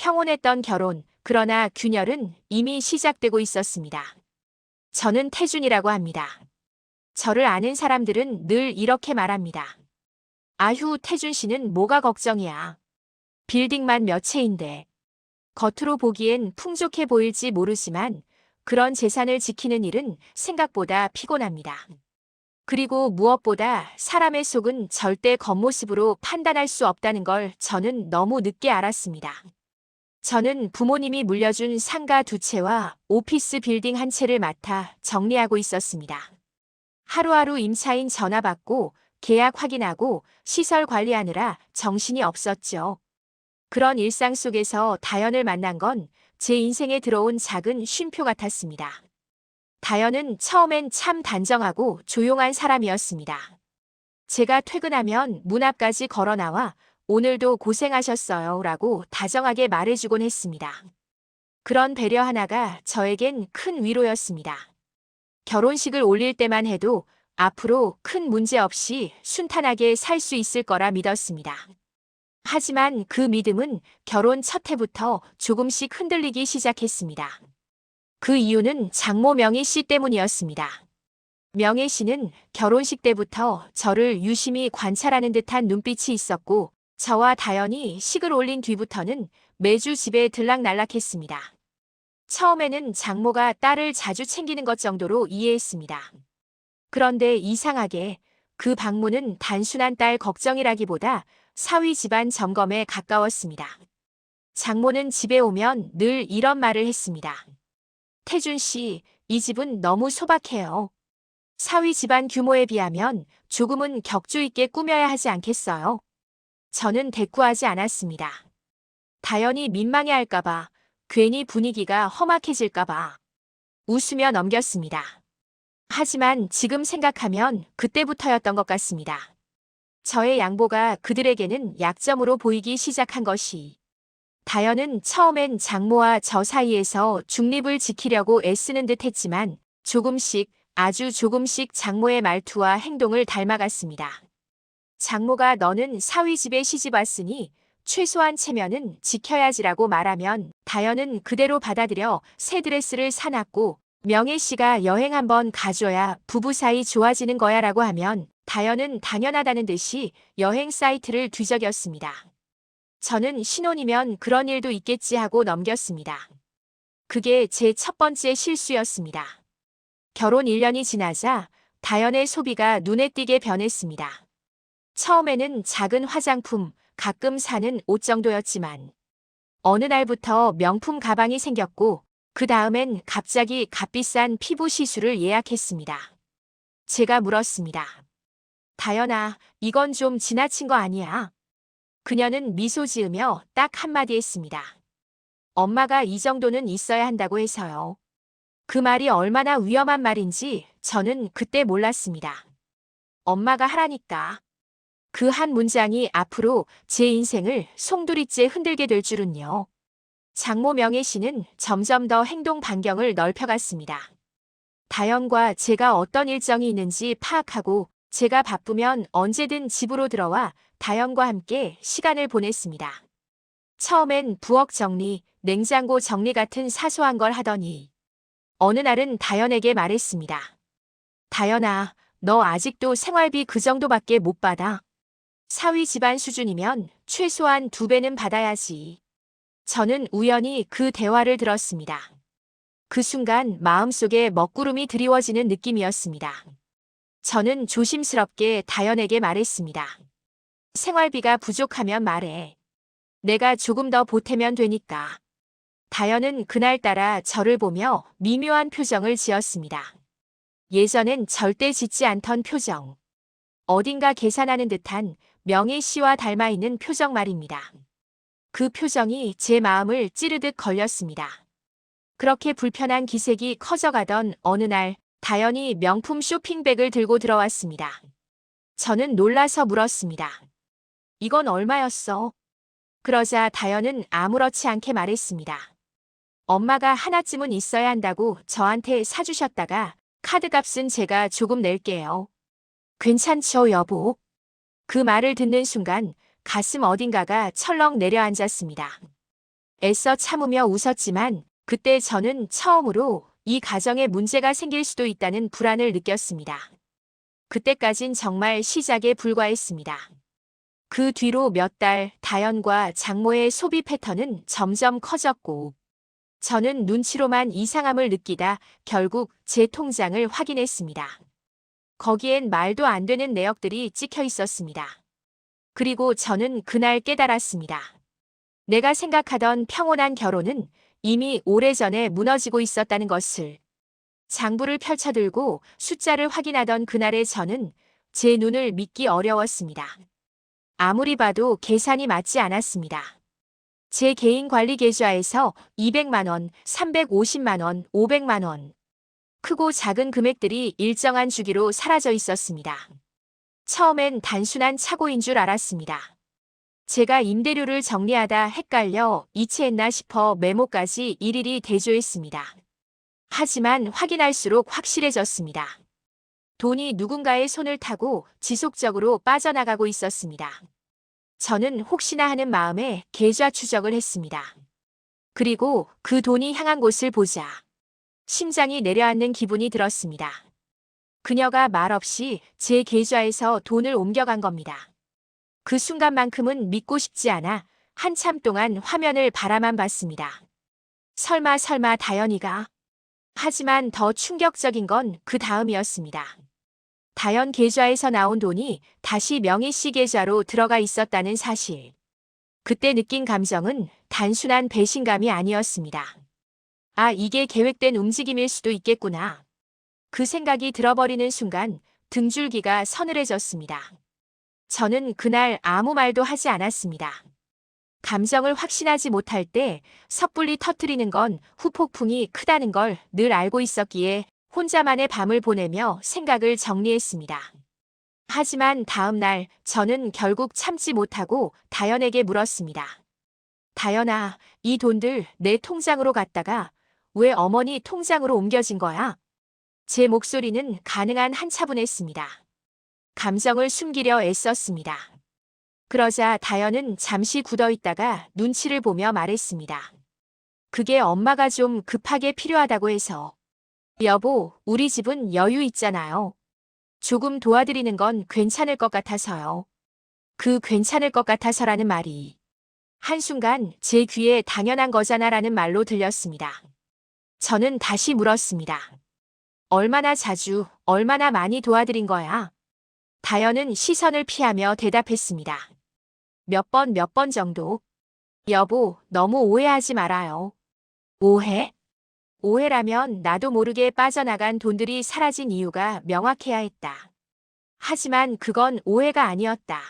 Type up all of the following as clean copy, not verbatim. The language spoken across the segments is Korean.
평온했던 결혼, 그러나 균열은 이미 시작되고 있었습니다. 저는 태준이라고 합니다. 저를 아는 사람들은 늘 이렇게 말합니다. 아휴, 태준 씨는 뭐가 걱정이야. 빌딩만 몇 채인데. 겉으로 보기엔 풍족해 보일지 모르지만 그런 재산을 지키는 일은 생각보다 피곤합니다. 그리고 무엇보다 사람의 속은 절대 겉모습으로 판단할 수 없다는 걸 저는 너무 늦게 알았습니다. 저는 부모님이 물려준 상가 2채와 오피스 빌딩 1채를 맡아 정리하고 있었습니다. 하루하루 임차인 전화 받고 계약 확인하고 시설 관리하느라 정신이 없었죠. 그런 일상 속에서 다연을 만난 건 제 인생에 들어온 작은 쉼표 같았습니다. 다연은 처음엔 참 단정하고 조용한 사람이었습니다. 제가 퇴근하면 문 앞까지 걸어 나와 오늘도 고생하셨어요 라고 다정하게 말해주곤 했습니다. 그런 배려 하나가 저에겐 큰 위로였습니다. 결혼식을 올릴 때만 해도 앞으로 큰 문제 없이 순탄하게 살 수 있을 거라 믿었습니다. 하지만 그 믿음은 결혼 첫 해부터 조금씩 흔들리기 시작했습니다. 그 이유는 장모 명희 씨 때문이었습니다. 명희 씨는 결혼식 때부터 저를 유심히 관찰하는 듯한 눈빛이 있었고 저와 다연이 식을 올린 뒤부터는 매주 집에 들락날락했습니다. 처음에는 장모가 딸을 자주 챙기는 것 정도로 이해했습니다. 그런데 이상하게 그 방문은 단순한 딸 걱정이라기보다 사위 집안 점검에 가까웠습니다. 장모는 집에 오면 늘 이런 말을 했습니다. 태준 씨, 이 집은 너무 소박해요. 사위 집안 규모에 비하면 조금은 격조 있게 꾸며야 하지 않겠어요? 저는 대꾸하지 않았습니다. 다연히 민망해할까봐, 괜히 분위기가 험악해질까봐 웃으며 넘겼습니다. 하지만 지금 생각하면 그때부터였던 것 같습니다. 저의 양보가 그들에게는 약점으로 보이기 시작한 것이. 다연은 처음엔 장모와 저 사이에서 중립을 지키려고 애쓰는 듯 했지만 조금씩, 아주 조금씩 장모의 말투와 행동을 닮아갔습니다. 장모가 너는 사위 집에 시집 왔으니 최소한 체면은 지켜야지라고 말하면 다연은 그대로 받아들여 새 드레스를 사놨고 명혜 씨가 여행 한번 가줘야 부부 사이 좋아지는 거야 라고 하면 다연은 당연하다는 듯이 여행 사이트를 뒤적였습니다. 저는 신혼이면 그런 일도 있겠지 하고 넘겼습니다. 그게 제 첫 번째 실수였습니다. 결혼 1년이 지나자 다연의 소비가 눈에 띄게 변했습니다. 처음에는 작은 화장품, 가끔 사는 옷 정도였지만 어느 날부터 명품 가방이 생겼고 그 다음엔 갑자기 값비싼 피부 시술을 예약했습니다. 제가 물었습니다. 다연아, 이건 좀 지나친 거 아니야? 그녀는 미소 지으며 딱 한마디 했습니다. 엄마가 이 정도는 있어야 한다고 해서요. 그 말이 얼마나 위험한 말인지 저는 그때 몰랐습니다. 엄마가 하라니까. 그 한 문장이 앞으로 제 인생을 송두리째 흔들게 될 줄은요. 장모 명혜 씨는 점점 더 행동 반경을 넓혀갔습니다. 다연과 제가 어떤 일정이 있는지 파악하고 제가 바쁘면 언제든 집으로 들어와 다연과 함께 시간을 보냈습니다. 처음엔 부엌 정리, 냉장고 정리 같은 사소한 걸 하더니 어느 날은 다연에게 말했습니다. 다연아, 너 아직도 생활비 그 정도밖에 못 받아. 사위 집안 수준이면 최소한 2배는 받아야지. 저는 우연히 그 대화를 들었습니다. 그 순간 마음속에 먹구름이 드리워지는 느낌이었습니다. 저는 조심스럽게 다연에게 말했습니다. 생활비가 부족하면 말해. 내가 조금 더 보태면 되니까. 다연은 그날따라 저를 보며 미묘한 표정을 지었습니다. 예전엔 절대 짓지 않던 표정. 어딘가 계산하는 듯한 명희 씨와 닮아 있는 표정 말입니다. 그 표정이 제 마음을 찌르듯 걸렸습니다. 그렇게 불편한 기색이 커져가던 어느 날 다연이 명품 쇼핑백을 들고 들어왔습니다. 저는 놀라서 물었습니다. 이건 얼마였어? 그러자 다연은 아무렇지 않게 말했습니다. 엄마가 하나쯤은 있어야 한다고 저한테 사주셨다가 카드값은 제가 조금 낼게요. 괜찮죠, 여보? 그 말을 듣는 순간 가슴 어딘가가 철렁 내려앉았습니다. 애써 참으며 웃었지만 그때 저는 처음으로 이 가정에 문제가 생길 수도 있다는 불안을 느꼈습니다. 그때까진 정말 시작에 불과했습니다. 그 뒤로 몇 달 다연과 장모의 소비 패턴은 점점 커졌고 저는 눈치로만 이상함을 느끼다 결국 제 통장을 확인했습니다. 거기엔 말도 안 되는 내역들이 찍혀 있었습니다. 그리고 저는 그날 깨달았습니다. 내가 생각하던 평온한 결혼은 이미 오래전에 무너지고 있었다는 것을. 장부를 펼쳐들고 숫자를 확인하던 그날의 저는 제 눈을 믿기 어려웠습니다. 아무리 봐도 계산이 맞지 않았습니다. 제 개인 관리 계좌에서 200만 원, 350만 원, 500만 원. 크고 작은 금액들이 일정한 주기로 사라져 있었습니다. 처음엔 단순한 착오인 줄 알았습니다. 제가 임대료를 정리하다 헷갈려 이체했나 싶어 메모까지 일일이 대조했습니다. 하지만 확인할수록 확실해졌습니다. 돈이 누군가의 손을 타고 지속적으로 빠져나가고 있었습니다. 저는 혹시나 하는 마음에 계좌 추적을 했습니다. 그리고 그 돈이 향한 곳을 보자 심장이 내려앉는 기분이 들었습니다. 그녀가 말없이 제 계좌에서 돈을 옮겨간 겁니다. 그 순간만큼은 믿고 싶지 않아 한참 동안 화면을 바라만 봤습니다. 설마 다연이가. 하지만 더 충격적인 건 그 다음이었습니다. 다연 계좌에서 나온 돈이 다시 명희 씨 계좌로 들어가 있었다는 사실. 그때 느낀 감정은 단순한 배신감이 아니었습니다. 아, 이게 계획된 움직임일 수도 있겠구나. 그 생각이 들어버리는 순간 등줄기가 서늘해졌습니다. 저는 그날 아무 말도 하지 않았습니다. 감정을 확신하지 못할 때 섣불리 터뜨리는 건 후폭풍이 크다는 걸 늘 알고 있었기에 혼자만의 밤을 보내며 생각을 정리했습니다. 하지만 다음 날 저는 결국 참지 못하고 다연에게 물었습니다. 다연아, 이 돈들 내 통장으로 갔다가 왜 어머니 통장으로 옮겨진 거야? 제 목소리는 가능한 한 차분했습니다. 감정을 숨기려 애썼습니다. 그러자 다연은 잠시 굳어있다가 눈치를 보며 말했습니다. 그게 엄마가 좀 급하게 필요하다고 해서. 여보, 우리 집은 여유 있잖아요. 조금 도와드리는 건 괜찮을 것 같아서요. 그 괜찮을 것 같아서라는 말이 한순간 제 귀에 당연한 거잖아라는 말로 들렸습니다. 저는 다시 물었습니다. 얼마나 자주, 얼마나 많이 도와드린 거야? 다연은 시선을 피하며 대답했습니다. 몇 번 정도. 여보, 너무 오해하지 말아요. 오해? 오해라면 나도 모르게 빠져나간 돈들이 사라진 이유가 명확해야 했다. 하지만 그건 오해가 아니었다.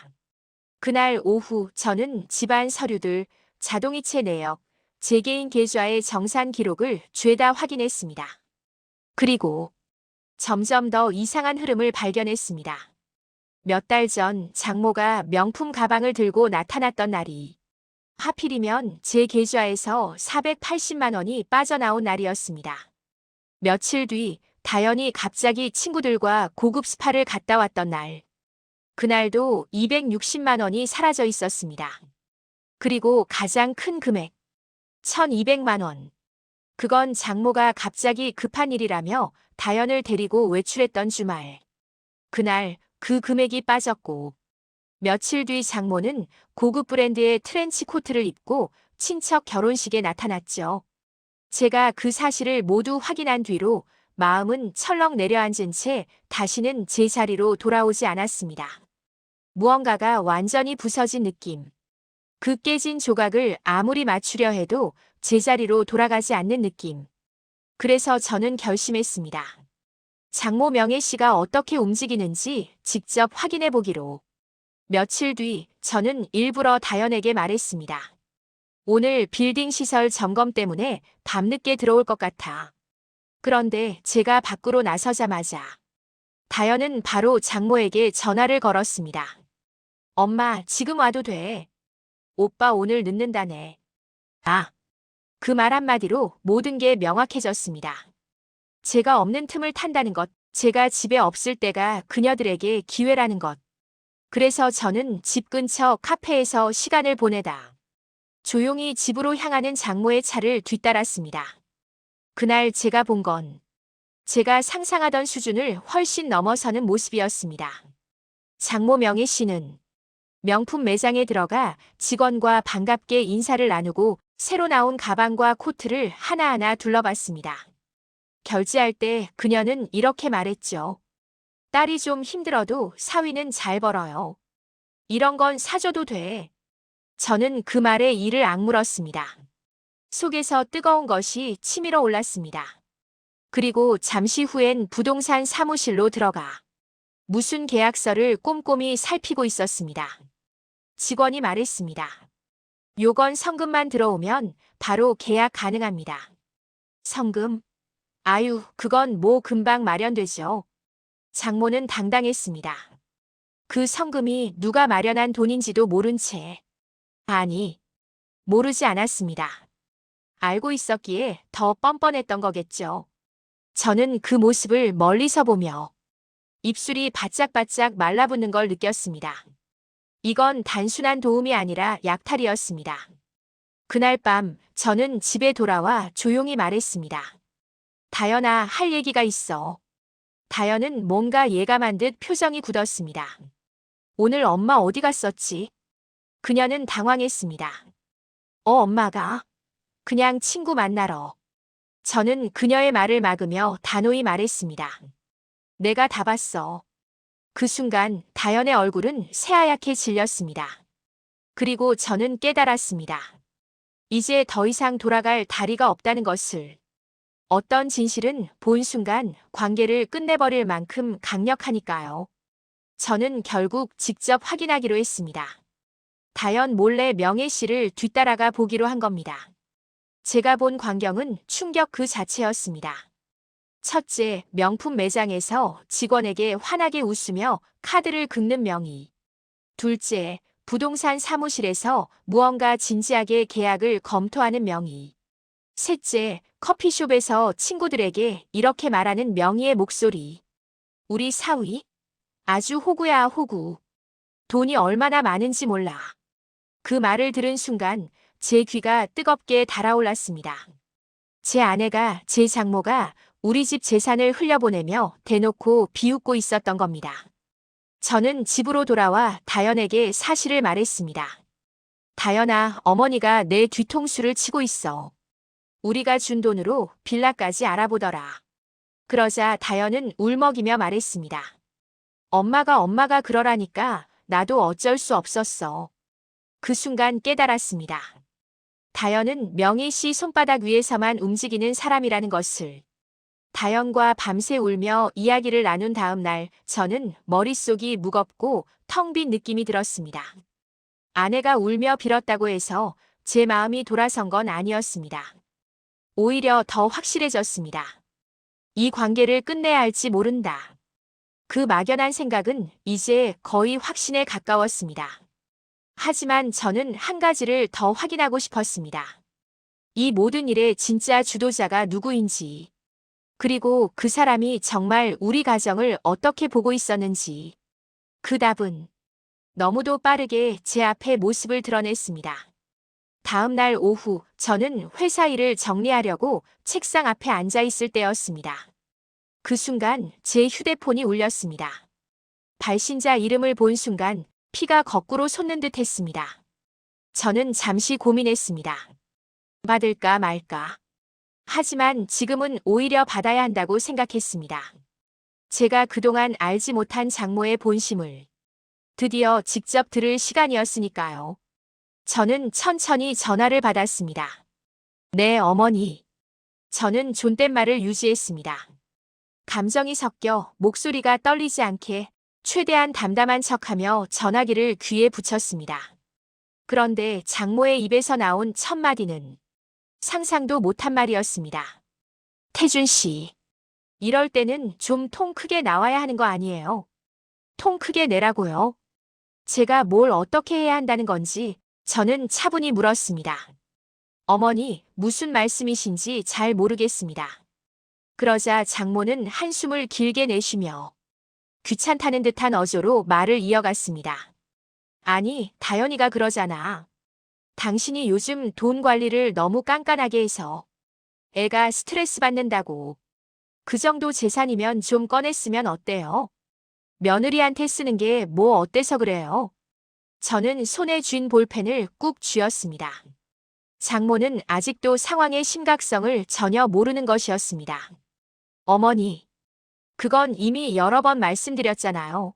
그날 오후 저는 집안 서류들, 자동이체 내역, 제 개인 계좌의 정산 기록을 죄다 확인했습니다. 그리고 점점 더 이상한 흐름을 발견했습니다. 몇 달 전 장모가 명품 가방을 들고 나타났던 날이 하필이면 제 계좌에서 480만 원이 빠져나온 날이었습니다. 며칠 뒤 다연이 갑자기 친구들과 고급 스파를 갔다 왔던 날. 그날도 260만 원이 사라져 있었습니다. 그리고 가장 큰 금액, 1200만 원. 그건 장모가 갑자기 급한 일이라며 다연을 데리고 외출했던 주말. 그날 그 금액이 빠졌고 며칠 뒤 장모는 고급 브랜드의 트렌치 코트를 입고 친척 결혼식에 나타났죠. 제가 그 사실을 모두 확인한 뒤로 마음은 철렁 내려앉은 채 다시는 제 자리로 돌아오지 않았습니다. 무언가가 완전히 부서진 느낌. 그 깨진 조각을 아무리 맞추려 해도 제자리로 돌아가지 않는 느낌. 그래서 저는 결심했습니다. 장모 명혜 씨가 어떻게 움직이는지 직접 확인해 보기로. 며칠 뒤 저는 일부러 다연에게 말했습니다. 오늘 빌딩 시설 점검 때문에 밤늦게 들어올 것 같아. 그런데 제가 밖으로 나서자마자 다연은 바로 장모에게 전화를 걸었습니다. 엄마, 지금 와도 돼. 오빠 오늘 늦는다네. 아, 그 말 한마디로 모든 게 명확해졌습니다. 제가 없는 틈을 탄다는 것, 제가 집에 없을 때가 그녀들에게 기회라는 것. 그래서 저는 집 근처 카페에서 시간을 보내다 조용히 집으로 향하는 장모의 차를 뒤따랐습니다. 그날 제가 본 건 제가 상상하던 수준을 훨씬 넘어서는 모습이었습니다. 장모 명희 씨는 명품 매장에 들어가 직원과 반갑게 인사를 나누고 새로 나온 가방과 코트를 하나하나 둘러봤습니다. 결제할 때 그녀는 이렇게 말했죠. 딸이 좀 힘들어도 사위는 잘 벌어요. 이런 건 사줘도 돼. 저는 그 말에 이를 악물었습니다. 속에서 뜨거운 것이 치밀어 올랐습니다. 그리고 잠시 후엔 부동산 사무실로 들어가 무슨 계약서를 꼼꼼히 살피고 있었습니다. 직원이 말했습니다. 요건 성금만 들어오면 바로 계약 가능합니다. 성금? 아유, 그건 뭐 금방 마련되죠. 장모는 당당했습니다. 그 성금이 누가 마련한 돈인지도 모른 채. 아니, 모르지 않았습니다. 알고 있었기에 더 뻔뻔했던 거겠죠. 저는 그 모습을 멀리서 보며 입술이 바짝바짝 말라붙는 걸 느꼈습니다. 이건 단순한 도움이 아니라 약탈이었습니다. 그날 밤 저는 집에 돌아와 조용히 말했습니다. 다연아, 할 얘기가 있어. 다연은 뭔가 예감한 듯 표정이 굳었습니다. 오늘 엄마 어디 갔었지? 그녀는 당황했습니다. 엄마가? 그냥 친구 만나러. 저는 그녀의 말을 막으며 단호히 말했습니다. 내가 다 봤어. 그 순간 다연의 얼굴은 새하얗게 질렸습니다. 그리고 저는 깨달았습니다. 이제 더 이상 돌아갈 다리가 없다는 것을. 어떤 진실은 본 순간 관계를 끝내버릴 만큼 강력하니까요. 저는 결국 직접 확인하기로 했습니다. 다연 몰래 명혜 씨를 뒤따라가 보기로 한 겁니다. 제가 본 광경은 충격 그 자체였습니다. 첫째, 명품 매장에서 직원에게 환하게 웃으며 카드를 긁는 명희. 둘째, 부동산 사무실에서 무언가 진지하게 계약을 검토하는 명희. 셋째, 커피숍에서 친구들에게 이렇게 말하는 명희의 목소리. 우리 사위? 아주 호구야, 호구. 돈이 얼마나 많은지 몰라. 그 말을 들은 순간 제 귀가 뜨겁게 달아올랐습니다. 제 아내가, 제 장모가 우리 집 재산을 흘려보내며 대놓고 비웃고 있었던 겁니다. 저는 집으로 돌아와 다연에게 사실을 말했습니다. 다연아, 어머니가 내 뒤통수를 치고 있어. 우리가 준 돈으로 빌라까지 알아보더라. 그러자 다연은 울먹이며 말했습니다. 엄마가 그러라니까 나도 어쩔 수 없었어. 그 순간 깨달았습니다. 다연은 명희 씨 손바닥 위에서만 움직이는 사람이라는 것을. 다연과 밤새 울며 이야기를 나눈 다음 날 저는 머릿속이 무겁고 텅 빈 느낌이 들었습니다. 아내가 울며 빌었다고 해서 제 마음이 돌아선 건 아니었습니다. 오히려 더 확실해졌습니다. 이 관계를 끝내야 할지 모른다. 그 막연한 생각은 이제 거의 확신에 가까웠습니다. 하지만 저는 한 가지를 더 확인하고 싶었습니다. 이 모든 일의 진짜 주도자가 누구인지, 그리고 그 사람이 정말 우리 가정을 어떻게 보고 있었는지. 그 답은 너무도 빠르게 제 앞에 모습을 드러냈습니다. 다음 날 오후 저는 회사 일을 정리하려고 책상 앞에 앉아 있을 때였습니다. 그 순간 제 휴대폰이 울렸습니다. 발신자 이름을 본 순간 피가 거꾸로 솟는 듯 했습니다. 저는 잠시 고민했습니다. 받을까 말까. 하지만 지금은 오히려 받아야 한다고 생각했습니다. 제가 그동안 알지 못한 장모의 본심을 드디어 직접 들을 시간이었으니까요. 저는 천천히 전화를 받았습니다. 네, 어머니. 저는 존댓말을 유지했습니다. 감정이 섞여 목소리가 떨리지 않게 최대한 담담한 척하며 전화기를 귀에 붙였습니다. 그런데 장모의 입에서 나온 첫 마디는 상상도 못한 말이었습니다. 태준 씨, 이럴 때는 좀 통 크게 나와야 하는 거 아니에요? 통 크게 내라고요? 제가 뭘 어떻게 해야 한다는 건지 저는 차분히 물었습니다. 어머니, 무슨 말씀이신지 잘 모르겠습니다. 그러자 장모는 한숨을 길게 내쉬며 귀찮다는 듯한 어조로 말을 이어갔습니다. 아니, 다연이가 그러잖아. 당신이 요즘 돈 관리를 너무 깐깐하게 해서 애가 스트레스 받는다고. 그 정도 재산이면 좀 꺼냈으면 어때요? 며느리한테 쓰는 게 뭐 어때서 그래요? 저는 손에 쥔 볼펜을 꾹 쥐었습니다. 장모는 아직도 상황의 심각성을 전혀 모르는 것이었습니다. 어머니, 그건 이미 여러 번 말씀드렸잖아요.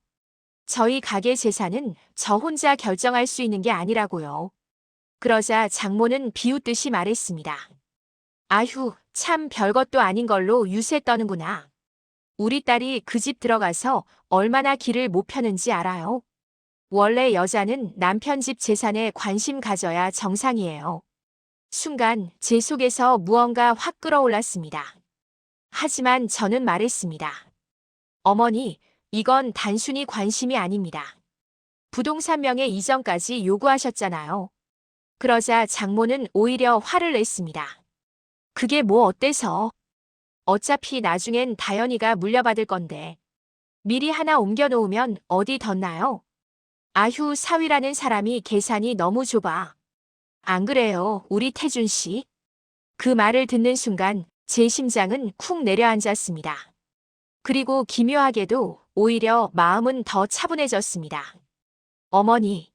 저희 가게 재산은 저 혼자 결정할 수 있는 게 아니라고요. 그러자 장모는 비웃듯이 말했습니다. 아휴, 참 별것도 아닌 걸로 유세 떠는구나. 우리 딸이 그 집 들어가서 얼마나 기를 못 펴는지 알아요? 원래 여자는 남편 집 재산에 관심 가져야 정상이에요. 순간 제 속에서 무언가 확 끌어올랐습니다. 하지만 저는 말했습니다. 어머니, 이건 단순히 관심이 아닙니다. 부동산 명의 이전까지 요구하셨잖아요. 그러자 장모는 오히려 화를 냈습니다. 그게 뭐 어때서? 어차피 나중엔 다현이가 물려받을 건데. 미리 하나 옮겨놓으면 어디 덧나요? 아휴, 사위라는 사람이 계산이 너무 좁아. 안 그래요, 우리 태준 씨? 그 말을 듣는 순간 제 심장은 쿵 내려앉았습니다. 그리고 기묘하게도 오히려 마음은 더 차분해졌습니다. 어머니,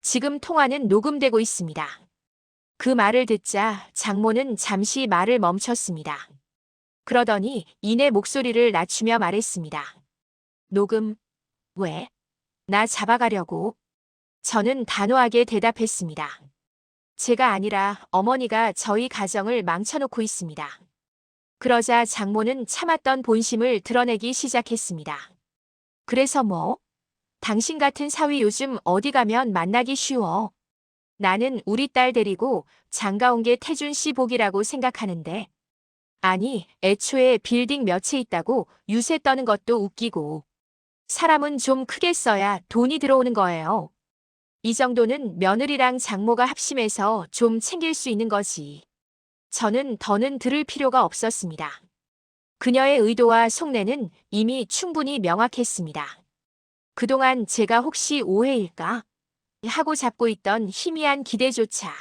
지금 통화는 녹음되고 있습니다. 그 말을 듣자 장모는 잠시 말을 멈췄습니다. 그러더니 이내 목소리를 낮추며 말했습니다. 녹음, 왜? 나 잡아가려고? 저는 단호하게 대답했습니다. 제가 아니라 어머니가 저희 가정을 망쳐놓고 있습니다. 그러자 장모는 참았던 본심을 드러내기 시작했습니다. 그래서 뭐? 당신 같은 사위 요즘 어디 가면 만나기 쉬워. 나는 우리 딸 데리고 장가 온 게 태준 씨 복이라고 생각하는데. 아니, 애초에 빌딩 몇 채 있다고 유세 떠는 것도 웃기고. 사람은 좀 크게 써야 돈이 들어오는 거예요. 이 정도는 며느리랑 장모가 합심해서 좀 챙길 수 있는 거지. 저는 더는 들을 필요가 없었습니다. 그녀의 의도와 속내는 이미 충분히 명확했습니다. 그동안 제가 혹시 오해일까? 하고 잡고 있던 희미한 기대조차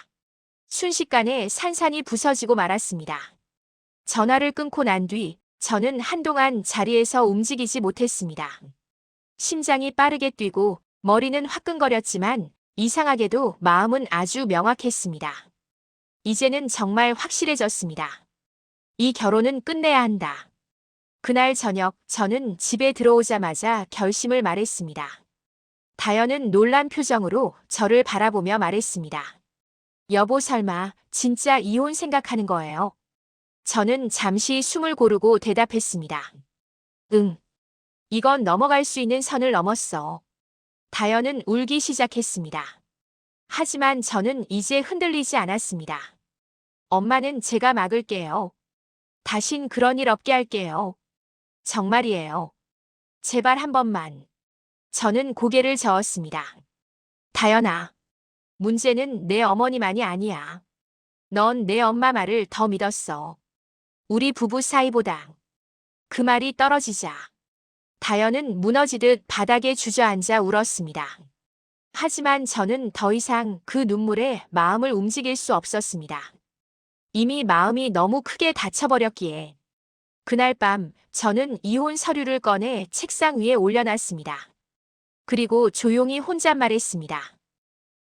순식간에 산산이 부서지고 말았습니다. 전화를 끊고 난 뒤 저는 한동안 자리에서 움직이지 못했습니다. 심장이 빠르게 뛰고 머리는 화끈거렸지만 이상하게도 마음은 아주 명확했습니다. 이제는 정말 확실해졌습니다. 이 결혼은 끝내야 한다. 그날 저녁 저는 집에 들어오자마자 결심을 말했습니다. 다현은 놀란 표정으로 저를 바라보며 말했습니다. 여보 설마 진짜 이혼 생각하는 거예요? 저는 잠시 숨을 고르고 대답했습니다. 응. 이건 넘어갈 수 있는 선을 넘었어. 다현은 울기 시작했습니다. 하지만 저는 이제 흔들리지 않았습니다. 엄마는 제가 막을게요. 다신 그런 일 없게 할게요. 정말이에요. 제발 한 번만. 저는 고개를 저었습니다. 다현아, 문제는 내 어머니만이 아니야. 넌 내 엄마 말을 더 믿었어. 우리 부부 사이보다. 그 말이 떨어지자 다현은 무너지듯 바닥에 주저앉아 울었습니다. 하지만 저는 더 이상 그 눈물에 마음을 움직일 수 없었습니다. 이미 마음이 너무 크게 다쳐버렸기에. 그날 밤 저는 이혼 서류를 꺼내 책상 위에 올려놨습니다. 그리고 조용히 혼잣말했습니다.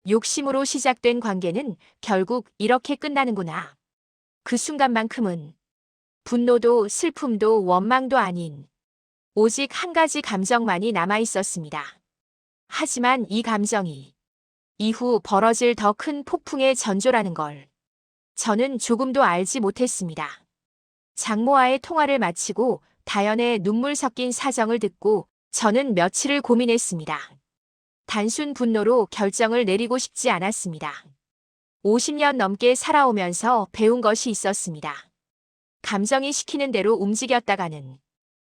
욕심으로 시작된 관계는 결국 이렇게 끝나는구나. 그 순간만큼은 분노도 슬픔도 원망도 아닌 오직 한 가지 감정만이 남아있었습니다. 하지만 이 감정이 이후 벌어질 더 큰 폭풍의 전조라는 걸 저는 조금도 알지 못했습니다. 장모와의 통화를 마치고 다현의 눈물 섞인 사정을 듣고 저는 며칠을 고민했습니다. 단순 분노로 결정을 내리고 싶지 않았습니다. 50년 넘게 살아오면서 배운 것이 있었습니다. 감정이 시키는 대로 움직였다가는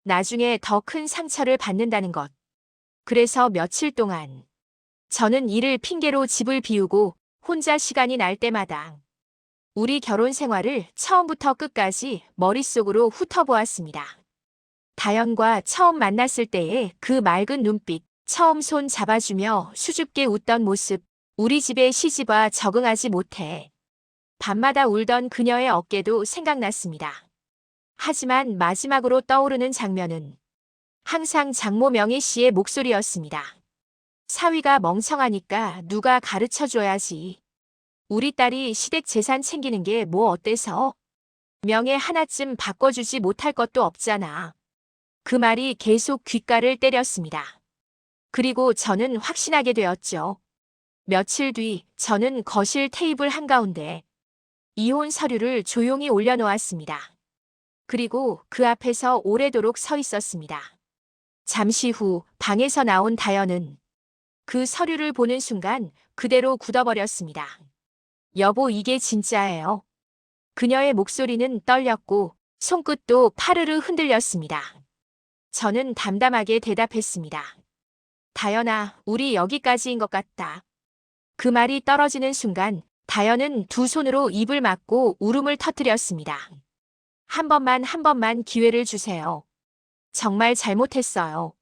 나중에 더 큰 상처를 받는다는 것. 그래서 며칠 동안 저는 이를 핑계로 집을 비우고 혼자 시간이 날 때마다 우리 결혼 생활을 처음부터 끝까지 머릿속으로 훑어보았습니다. 다현과 처음 만났을 때의 그 맑은 눈빛, 처음 손 잡아주며 수줍게 웃던 모습, 우리 집에 시집와 적응하지 못해. 밤마다 울던 그녀의 어깨도 생각났습니다. 하지만 마지막으로 떠오르는 장면은 항상 장모 명희 씨의 목소리였습니다. 사위가 멍청하니까 누가 가르쳐 줘야지. 우리 딸이 시댁 재산 챙기는 게 뭐 어때서? 명예 하나쯤 바꿔주지 못할 것도 없잖아. 그 말이 계속 귓가를 때렸습니다. 그리고 저는 확신하게 되었죠. 며칠 뒤 저는 거실 테이블 한가운데 이혼 서류를 조용히 올려놓았습니다. 그리고 그 앞에서 오래도록 서 있었습니다. 잠시 후 방에서 나온 다현은 그 서류를 보는 순간 그대로 굳어버렸습니다. 여보, 이게 진짜예요. 그녀의 목소리는 떨렸고 손끝도 파르르 흔들렸습니다. 저는 담담하게 대답했습니다. 다현아, 우리 여기까지인 것 같다. 그 말이 떨어지는 순간 다현은 두 손으로 입을 막고 울음을 터뜨렸습니다. 한 번만 기회를 주세요. 정말 잘못했어요.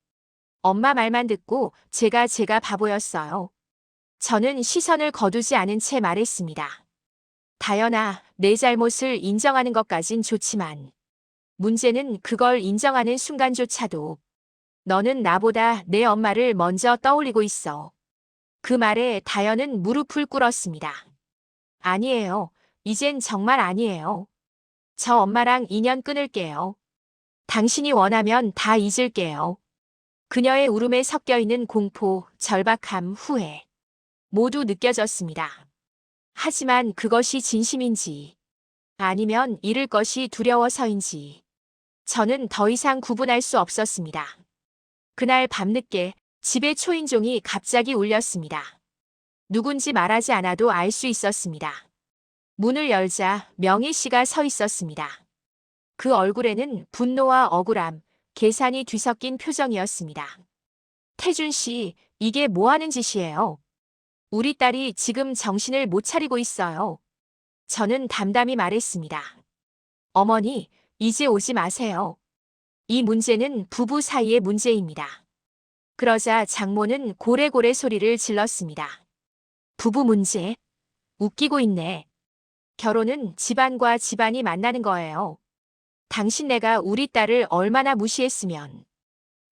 엄마 말만 듣고 제가 바보였어요. 저는 시선을 거두지 않은 채 말했습니다. 다현아, 내 잘못을 인정하는 것까진 좋지만 문제는 그걸 인정하는 순간조차도 너는 나보다 내 엄마를 먼저 떠올리고 있어. 그 말에 다현은 무릎을 꿇었습니다. 아니에요. 이젠 정말 아니에요. 저 엄마랑 인연 끊을게요. 당신이 원하면 다 잊을게요. 그녀의 울음에 섞여 있는 공포, 절박함, 후회. 모두 느껴졌습니다. 하지만 그것이 진심인지 아니면 잃을 것이 두려워서인지 저는 더 이상 구분할 수 없었습니다. 그날 밤늦게 집의 초인종이 갑자기 울렸습니다. 누군지 말하지 않아도 알 수 있었습니다. 문을 열자 명희 씨가 서 있었습니다. 그 얼굴에는 분노와 억울함, 계산이 뒤섞인 표정이었습니다. 태준 씨, 이게 뭐 하는 짓이에요? 우리 딸이 지금 정신을 못 차리고 있어요. 저는 담담히 말했습니다. 어머니, 이제 오지 마세요. 이 문제는 부부 사이의 문제입니다. 그러자 장모는 고래고래 소리를 질렀습니다. 부부 문제? 웃기고 있네. 결혼은 집안과 집안이 만나는 거예요. 당신네가 우리 딸을 얼마나 무시했으면.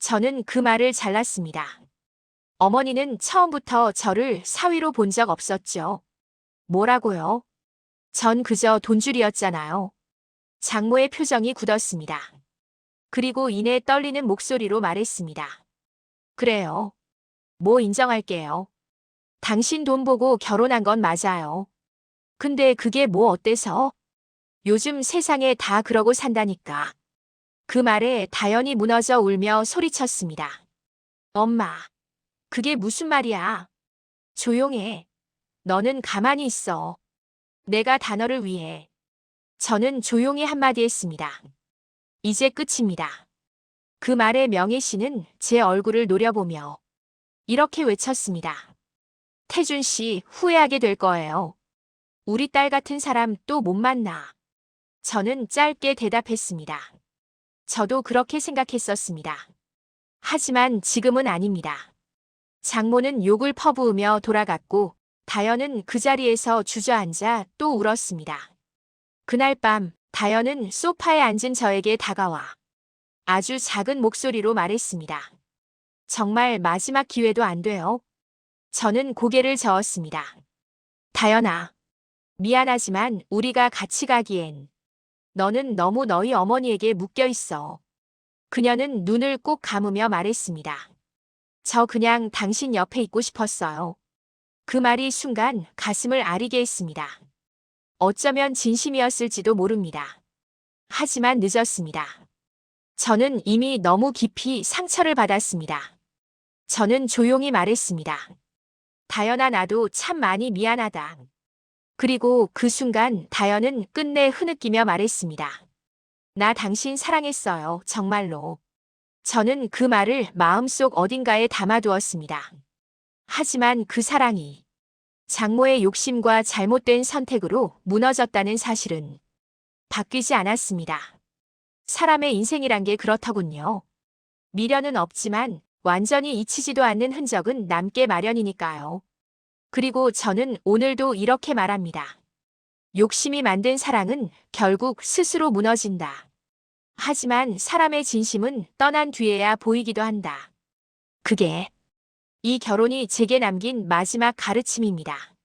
저는 그 말을 잘랐습니다. 어머니는 처음부터 저를 사위로 본 적 없었죠. 뭐라고요? 전 그저 돈줄이었잖아요. 장모의 표정이 굳었습니다. 그리고 이내 떨리는 목소리로 말했습니다. 그래요. 뭐 인정할게요. 당신 돈 보고 결혼한 건 맞아요. 근데 그게 뭐 어때서? 요즘 세상에 다 그러고 산다니까. 그 말에 다현이 무너져 울며 소리쳤습니다. 엄마, 그게 무슨 말이야? 조용해. 너는 가만히 있어. 내가 단어를 위해. 저는 조용히 한마디 했습니다. 이제 끝입니다. 그 말에 명희 씨는 제 얼굴을 노려보며 이렇게 외쳤습니다. 태준 씨, 후회하게 될 거예요. 우리 딸 같은 사람 또 못 만나. 저는 짧게 대답했습니다. 저도 그렇게 생각했었습니다. 하지만 지금은 아닙니다. 장모는 욕을 퍼부으며 돌아갔고 다현은 그 자리에서 주저앉아 또 울었습니다. 그날 밤 다현은 소파에 앉은 저에게 다가와 아주 작은 목소리로 말했습니다. 정말 마지막 기회도 안 돼요? 저는 고개를 저었습니다. 다현아, 미안하지만 우리가 같이 가기엔 너는 너무 너희 어머니에게 묶여 있어. 그녀는 눈을 꼭 감으며 말했습니다. 저 그냥 당신 옆에 있고 싶었어요. 그 말이 순간 가슴을 아리게 했습니다. 어쩌면 진심이었을지도 모릅니다. 하지만 늦었습니다. 저는 이미 너무 깊이 상처를 받았습니다. 저는 조용히 말했습니다. 다현아, 나도 참 많이 미안하다. 그리고 그 순간 다현은 끝내 흐느끼며 말했습니다. 나 당신 사랑했어요, 정말로. 저는 그 말을 마음속 어딘가에 담아두었습니다. 하지만 그 사랑이 장모의 욕심과 잘못된 선택으로 무너졌다는 사실은 바뀌지 않았습니다. 사람의 인생이란 게 그렇더군요. 미련은 없지만 완전히 잊히지도 않는 흔적은 남게 마련이니까요. 그리고 저는 오늘도 이렇게 말합니다. 욕심이 만든 사랑은 결국 스스로 무너진다. 하지만 사람의 진심은 떠난 뒤에야 보이기도 한다. 그게 이 결혼이 제게 남긴 마지막 가르침입니다.